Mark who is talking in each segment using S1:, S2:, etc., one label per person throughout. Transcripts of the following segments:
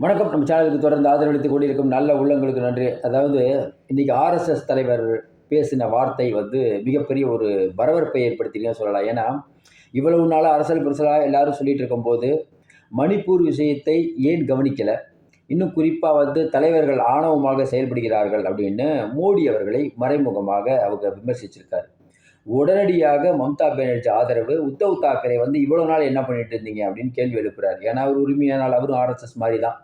S1: வணக்கம். நம்ம சேனலுக்கு தொடர்ந்து ஆதரவளித்துக் கொண்டிருக்கும் நல்ல உள்ளங்களுக்கு நன்றி. அதாவது இன்னைக்கு ஆர்எஸ்எஸ் தலைவர் பேசின வார்த்தை மிகப்பெரிய ஒரு பரபரப்பை ஏற்படுத்தியிருக்குன்னு சொல்லலாம். ஏன்னா, இவ்வளவு நாளா அரசியல் பெருசலா எல்லாரும் சொல்லிட்டு இருக்கும்போது, மணிப்பூர் விஷயத்தை ஏன் கவனிக்கல? இன்னும் குறிப்பா தலைவர்கள் ஆணவமாக செயல்படுகிறார்கள் அப்படின்னு மோடி அவர்களை மறைமுகமாக அவங்க விமர்சிச்சிருக்காரு. உடனடியாக மம்தா பானர்ஜி ஆதரவு உத்தவ் தாக்கரே இவ்வளவு நாள் என்ன பண்ணிட்டு இருந்தீங்க அப்படின்னு கேள்வி எழுப்புறாரு. ஏன்னா அவர் உரிமையானால் அவரும் ஆர்எஸ்எஸ் மாதிரி தான்.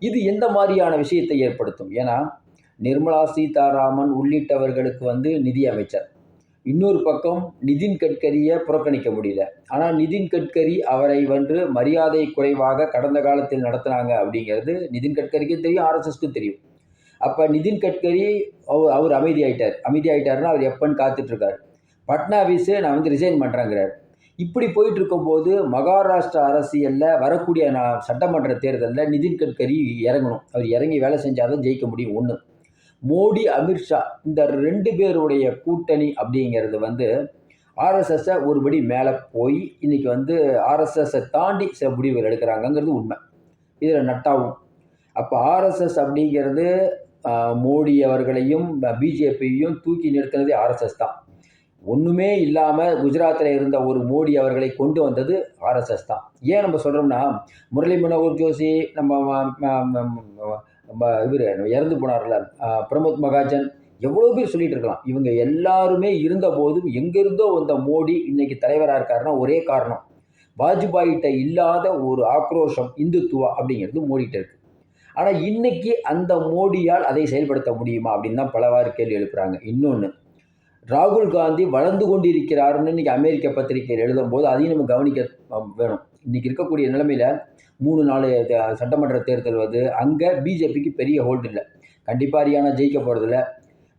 S1: இது எந்த மாதிரியான விஷயத்தை ஏற்படுத்தும்? ஏன்னா நிர்மலா சீதாராமன் உள்ளிட்டவர்களுக்கு நிதி அமைச்சர். இன்னொரு பக்கம் நிதின் கட்கரியை புறக்கணிக்க முடியல. ஆனால் நிதின் கட்கரி அவரை மரியாதை குறைவாக கடந்த காலத்தில் நடத்தினாங்க அப்படிங்கிறது நிதின் கட்கரிக்கும் தெரியும், ஆர்எஸ்எஸ்க்கும் தெரியும். அப்போ நிதின் கட்கரி அவர் அமைதியாயிட்டாருன்னா அவர் எப்பன்னு காத்துட்டு இருக்காரு. பட்னாவிஸு நான் ரிசைன் பண்ணுறேங்கிறார். இப்படி போயிட்டு இருக்கும்போது மகாராஷ்டிரா அரசியலில் வரக்கூடிய சட்டமன்ற தேர்தலில் நிதின் கட்கரி இறங்கணும். அவர் இறங்கி வேலை செஞ்சால் தான் ஜெயிக்க முடியும். ஒன்று, மோடி அமித்ஷா இந்த 2 பேருடைய கூட்டணி அப்படிங்கிறது ஆர்எஸ்எஸ்ஸை ஒருபடி மேலே போய் இன்னைக்கு ஆர்எஸ்எஸ்ஸை தாண்டி சில முடிவுகள் எடுக்கிறாங்கங்கிறது உண்மை. இதில் நட்டாவும் அப்போ ஆர்எஸ்எஸ் அப்படிங்கிறது மோடி அவர்களையும் பிஜேபியையும் தூக்கி நிறுத்தினதே ஆர்எஸ்எஸ் தான். ஒன்றுமே இல்லாமல் குஜராத்தில் இருந்த ஒரு மோடி அவர்களை கொண்டு வந்தது ஆர்எஸ்எஸ் தான். ஏன் நம்ம சொல்கிறோம்னா, முரளி மனோகர் ஜோஷி, இவர் இறந்து போனார்ல பிரமோத் மகாஜன், எவ்வளோ பேர் சொல்லிட்டு இருக்கலாம். இவங்க எல்லாருமே இருந்த போதும் எங்கிருந்தோ வந்த மோடி இன்னைக்கு தலைவராக இருக்காருன்னா ஒரே காரணம், வாஜ்பாயிட்ட இல்லாத ஒரு ஆக்ரோஷம் இந்துத்துவா அப்படிங்கிறது மோடிகிட்ட இருக்கு. ஆனால் இன்னைக்கு அந்த மோடியால் அதை செயல்படுத்த முடியுமா அப்படின்னு தான் பலவாறு கேள்வி எழுப்புறாங்க. இன்னொன்று, ராகுல் காந்தி வளர்ந்து கொண்டிருக்கிறாருன்னு இன்றைக்கி அமெரிக்க பத்திரிகையில் எழுதும்போது அதையும் நம்ம கவனிக்க வேணும். இன்றைக்கி இருக்கக்கூடிய நிலைமையில் 3-4 சட்டமன்ற தேர்தல் அங்கே பிஜேபிக்கு பெரிய ஹோல்டு இல்லை. கண்டிப்பாக ஹரியானா ஜெயிக்க போகிறதில்ல.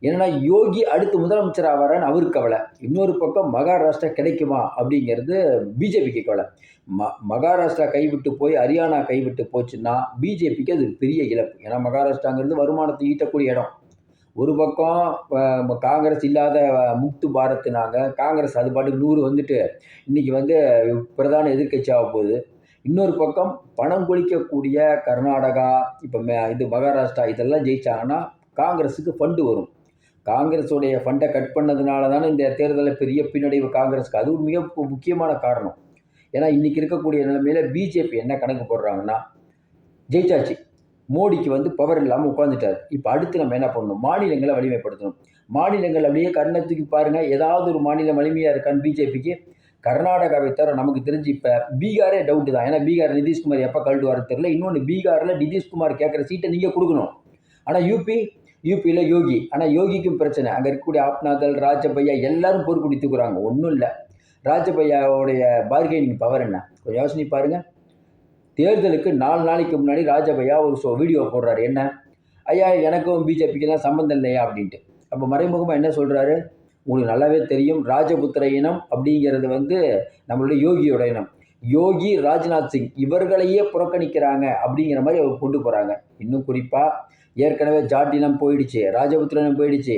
S1: ஏன்னா யோகி அடுத்து முதலமைச்சர் ஆவாரான்னு அவருக்கு கவலை. இன்னொரு பக்கம் மகாராஷ்டிரா கிடைக்குமா அப்படிங்கிறது பிஜேபிக்கு கவலை. மகாராஷ்டிரா கைவிட்டு போய் ஹரியானா கைவிட்டு போச்சுன்னா பிஜேபிக்கு அது பெரிய இழப்பு. ஏன்னா மகாராஷ்டிராங்கிறது வருமானத்தை ஈட்டக்கூடிய இடம். ஒரு பக்கம் காங்கிரஸ் இல்லாத முக்து பாரத்னாங்க. காங்கிரஸ் அது பாட்டுக்கு 100 வந்துட்டு இன்றைக்கி பிரதான எதிர்க்கட்சியாக போகுது. இன்னொரு பக்கம் பணம் கொளிக்கக்கூடிய கர்நாடகா, இப்போ மகாராஷ்டிரா இதெல்லாம் ஜெயிச்சாங்கன்னா காங்கிரஸுக்கு ஃபண்டு வரும். காங்கிரஸுடைய ஃபண்டை கட் பண்ணதுனால தானே இந்த தேர்தலில் பெரிய பின்னடைவு காங்கிரஸுக்கு. அது மிக முக்கியமான காரணம். ஏன்னா இன்றைக்கி இருக்கக்கூடிய நிலைமையில் பிஜேபி என்ன கணக்கு போடுறாங்கன்னா, ஜெயிச்சாச்சு, மோடிக்கு பவர் இல்லாமல் உட்காந்துட்டார். இப்போ அடுத்து நம்ம என்ன பண்ணணும்? மாநிலங்களை வலிமைப்படுத்தணும். மாநிலங்கள் அப்படியே கண்ணை தூக்கி பாருங்கள், ஏதாவது ஒரு மாநிலம் வலிமையாக இருக்கான்னு பிஜேபிக்கு. கர்நாடகாவை தவிர நமக்கு தெரிஞ்சு இப்போ பீகாரே டவுட்டு தான். ஏன்னா பீகார் நிதிஷ்குமார் எப்போ கழட்டுவார் தெரியல. இன்னொன்று, பீகாரில் நிதிஷ்குமார் கேட்குற சீட்டை நீங்கள் கொடுக்கணும். ஆனால் யூபியில் யோகி. ஆனால் யோகிக்கும் பிரச்சனை. அங்கே இருக்கக்கூடிய ஆப்னாதல், ராஜபையா எல்லாரும் பொறுப்பு தூக்குறாங்க. ஒன்றும் இல்லை, ராஜபையாவுடைய பார்கெனிங் பவர் என்ன கொஞ்சம் யோசனை பாருங்கள். தேர்தலுக்கு 4 நாளைக்கு முன்னாடி ராஜபையா ஒரு வீடியோ போடுறாரு. என்ன, ஐயா எனக்கும் பிஜேபிக்கு தான் சம்மந்தம் இல்லையா அப்படின்ட்டு. அப்போ மறைமுகமாக என்ன சொல்கிறாரு? உங்களுக்கு நல்லாவே தெரியும், ராஜபுத்திர இனம் அப்படிங்கிறது நம்மளுடைய யோகியோட இனம். யோகி, ராஜ்நாத் சிங் இவர்களையே புறக்கணிக்கிறாங்க அப்படிங்கிற மாதிரி அவர் கொண்டு போகிறாங்க. இன்னும் குறிப்பாக ஏற்கனவே ஜாட் இனம் போயிடுச்சு, ராஜபுத்திர இனம் போயிடுச்சு.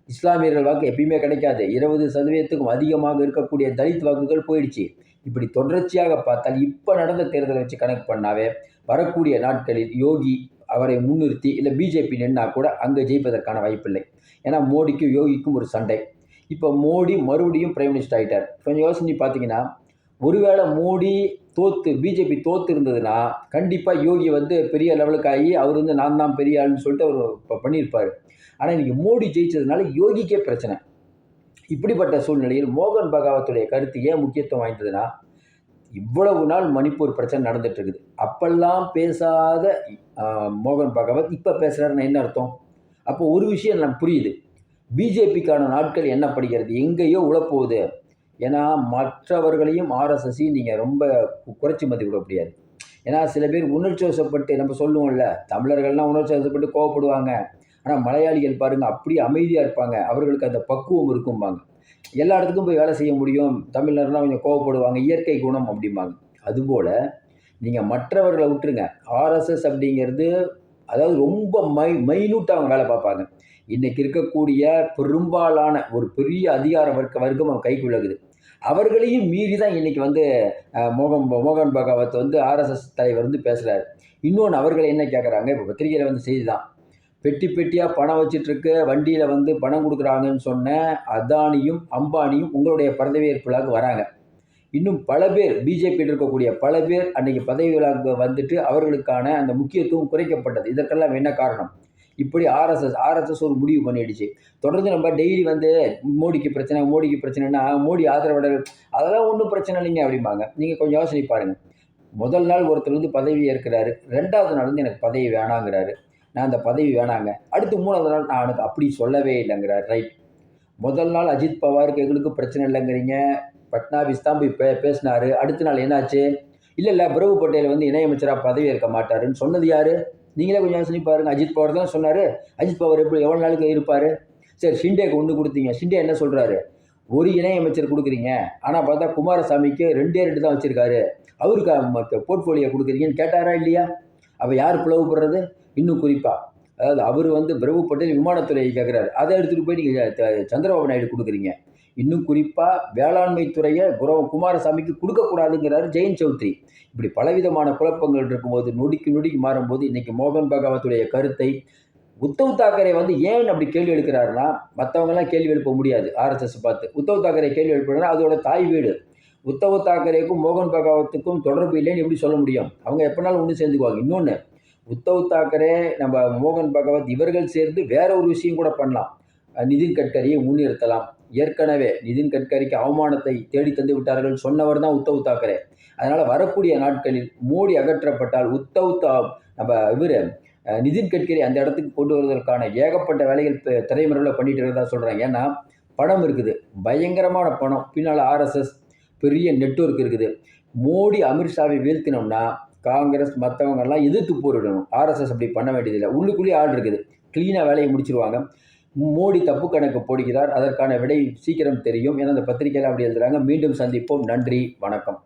S1: இஸ்லாமியர்கள் வாக்கு எப்பயுமே கிடைக்காது. 20% அதிகமாக இருக்கக்கூடிய தலித் வாக்குகள் போயிடுச்சு. இப்படி தொடர்ச்சியாக பார்த்தால் இப்போ நடந்த தேர்தலை வச்சு கணக்கு பண்ணாவே வரக்கூடிய நாட்களில் யோகி அவரை முன்னிறுத்தி இல்லை பிஜேபி நின்னா கூட அங்கே ஜெயிப்பதற்கான வாய்ப்பில்லை. ஏன்னா மோடிக்கும் யோகிக்கும் ஒரு சண்டை. இப்போ மோடி மறுபடியும் பிரைம் மினிஸ்டர் ஆகிட்டார். கொஞ்சம் யோசனை பார்த்தீங்கன்னா, ஒருவேளை மோடி பிஜேபி தோற்று இருந்ததுன்னா கண்டிப்பாக யோகி பெரிய லெவலுக்கு ஆகி அவர் நான் தான் பெரிய ஆளுன்னு சொல்லிட்டு அவர் பண்ணியிருப்பார். ஆனால் இன்றைக்கி மோடி ஜெயிச்சதுனால யோகிக்கே பிரச்சனை. இப்படிப்பட்ட சூழ்நிலையில் மோகன் பகாவத்துடைய கருத்து ஏன் முக்கியத்துவம் வாய்ந்ததுன்னா, இவ்வளவு நாள் மணிப்பூர் பிரச்சனை நடந்துட்டு இருக்குது. அப்பெல்லாம் பேசாத மோகன் பகாவத் இப்போ பேசுகிறாருன்னு என்ன அர்த்தம்? அப்போ ஒரு விஷயம் நமக்கு புரியுது, பிஜேபிக்கான நாட்கள் என்ன படுகிறது, எங்கேயோ உழப்போகுது. ஏன்னா மற்றவர்களையும் ஆர்எஸ்எஸ்ஸையும் நீங்கள் ரொம்ப குறைச்சி மதிப்பிட முடியாது. ஏன்னா சில பேர் உணர்ச்சி வசப்பட்டு, நம்ம சொல்லுவோம்ல, தமிழர்கள்லாம் உணர்ச்சி வசப்பட்டு கோவப்படுவாங்க. ஆனால் மலையாளிகள் பாருங்கள் அப்படியே அமைதியாக இருப்பாங்க, அவர்களுக்கு அந்த பக்குவம் இருக்கும்பாங்க. எல்லா இடத்துக்கும் போய் வேலை செய்ய முடியும், தமிழர்லாம் கொஞ்சம் கோவப்படுவாங்க, இயற்கை குணம் அப்படிம்பாங்க. அதுபோல் நீங்கள் மற்றவர்களை விட்டுருங்க, ஆர்எஸ்எஸ் அப்படிங்கிறது அதாவது ரொம்ப மைனூட்டாக அவங்க வேலை பார்ப்பாங்க. இன்றைக்கி இருக்கக்கூடிய பெரும்பாலான ஒரு பெரிய அதிகார வர்க்கம் அவங்க கைக்குள்ளகுது. அவர்களையும் மீறி தான் இன்னைக்கு வந்து மோகன் பகாவத் வந்து ஆர்எஸ்எஸ் தலைவர் வந்து பேசுகிறார். இன்னொன்று அவர்கள் என்ன கேட்குறாங்க, இப்போ பத்திரிகையில் வந்து செய்தி தான், பெட்டி பெட்டியாக பணம் வச்சிட்ருக்கு, வண்டியில் வந்து பணம் கொடுக்குறாங்கன்னு சொன்ன அதானியும் அம்பானியும் உங்களுடைய பதவியேற்பு விழாவுக்கு வராங்க. இன்னும் பல பேர் பிஜேபியில் இருக்கக்கூடிய பல பேர் அன்றைக்கி பதவி விழாவுக்கு வந்துட்டு அவர்களுக்கான அந்த முக்கியத்துவம் குறைக்கப்பட்டது. இதற்கெல்லாம் என்ன காரணம்? இப்படி ஆர்எஸ்எஸ் ஒரு முடிவு பண்ணிடுச்சு. தொடர்ந்து நம்ம டெய்லி வந்து மோடிக்கு பிரச்சனைன்னா மோடி ஆதரவாளர்கள் அதெல்லாம் ஒன்றும் பிரச்சனை இல்லைங்க அப்படிம்பாங்க. நீங்கள் கொஞ்சம் யோசனை பாருங்கள். முதல் நாள் ஒருத்தர் வந்து பதவி ஏற்கிறாரு, 2வது நாள் வந்து எனக்கு பதவி வேணாங்கிறாரு. நான் அந்த பதவி வேணாங்க. அடுத்து 3வது நாள் நான் எனக்கு அப்படி சொல்லவே இல்லைங்கிறார். ரைட். முதல் நாள் அஜித் பவாருக்கு எங்களுக்கு பிரச்சனை இல்லைங்கிறீங்க, பட்னாவிஸ் தான் போய் பேசினாரு. அடுத்த நாள் என்னாச்சு? இல்லை பிரபு பட்டேல் வந்து இணையமைச்சராக பதவி ஏற்க மாட்டாருன்னு சொன்னது யாரு? நீங்களே கொஞ்சம் யோசனை பாருங்கள். அஜித் பவார் தான் சொன்னார். அஜித் பவார் எவ்வளோ நாளுக்கு இருப்பார்? சரி, ஷிண்டேக்கு ஒன்று கொடுத்தீங்க. ஷிண்டே என்ன சொல்கிறாரு? ஒரு இணையமைச்சர் கொடுக்குறீங்க, ஆனால் பார்த்தா குமாரசாமிக்கு 2 தான் வச்சுருக்காரு, அவருக்கு போர்ட்ஃபோலியோ கொடுக்குறீங்கன்னு கேட்டாரா இல்லையா? அப்போ யார் பிளவுபடுறது? இன்னும் குறிப்பாக அதாவது அவர் வந்து பிரபு பட்டேல் விமானத்துறையை கேட்குறாரு, அதை எடுத்துகிட்டு போய் நீங்கள் சந்திரபாபு நாயுடு கொடுக்குறீங்க. இன்னும் குறிப்பாக வேளாண்மை துறையை குமாரசாமிக்கு கொடுக்கக்கூடாதுங்கிறாரு ஜெயந்த் சௌத்ரி. இப்படி பலவிதமான குழப்பங்கள் இருக்கும்போது நொடிக்கு மாறும்போது இன்றைக்கி மோகன் பகாவத்துடைய கருத்தை உத்தவ் தாக்கரே வந்து ஏன் அப்படி கேள்வி எடுக்கிறாருன்னா, மற்றவங்கெல்லாம் கேள்வி எழுப்ப முடியாது. ஆர்எஸ்எஸ் பார்த்து உத்தவ் தாக்கரே கேள்வி எழுப்புறாருன்னா அதோட தாய் வீடு. உத்தவ் தாக்கரேக்கும் மோகன் பகாவத்துக்கும் தொடர்பு இல்லைன்னு எப்படி சொல்ல முடியும்? அவங்க எப்போனாலும் ஒன்று சேர்ந்துக்குவாங்க. இன்னொன்று, உத்தவ் தாக்கரே நம்ம மோகன் பகாவத் இவர்கள் சேர்ந்து வேற ஒரு விஷயம் கூட பண்ணலாம். நிதின் கட்கரியை முன்னிறுத்தலாம். ஏற்கனவே நிதின் கட்கரிக்கு அவமானத்தை தேடி தந்து விட்டார்கள் சொன்னவர் தான் உத்தவ் தாக்கரே. அதனால் வரக்கூடிய நாட்களில் மோடி அகற்றப்பட்டால் நம்ம இவர் நிதின் கட்கரி அந்த இடத்துக்கு கொண்டு வருவதற்கான ஏகப்பட்ட வேலைகள் திரைமறைவில் பண்ணிட்டு இருக்கிறதா சொல்கிறாங்க. ஏன்னா பணம் இருக்குது, பயங்கரமான பணம், பின்னால் ஆர்எஸ்எஸ் பெரிய நெட்வொர்க் இருக்குது. மோடி அமித்ஷாவை வீழ்த்தினோம்னா காங்கிரஸ் மற்றவங்கெல்லாம் எதிர்த்து போரிடணும். ஆர்எஸ்எஸ் அப்படி பண்ண வேண்டியதில்லை. உள்ளுக்குள்ளேயே ஆள் இருக்குது, க்ளீனாக வேலையை முடிச்சிருவாங்க. மோடி தப்பு கணக்கு போடுகிறார், அதற்கான விடை சீக்கிரம் தெரியும். ஏன்னா அந்த பத்திரிகையில் அப்படி எழுதுகிறாங்க. மீண்டும் சந்திப்போம். நன்றி, வணக்கம்.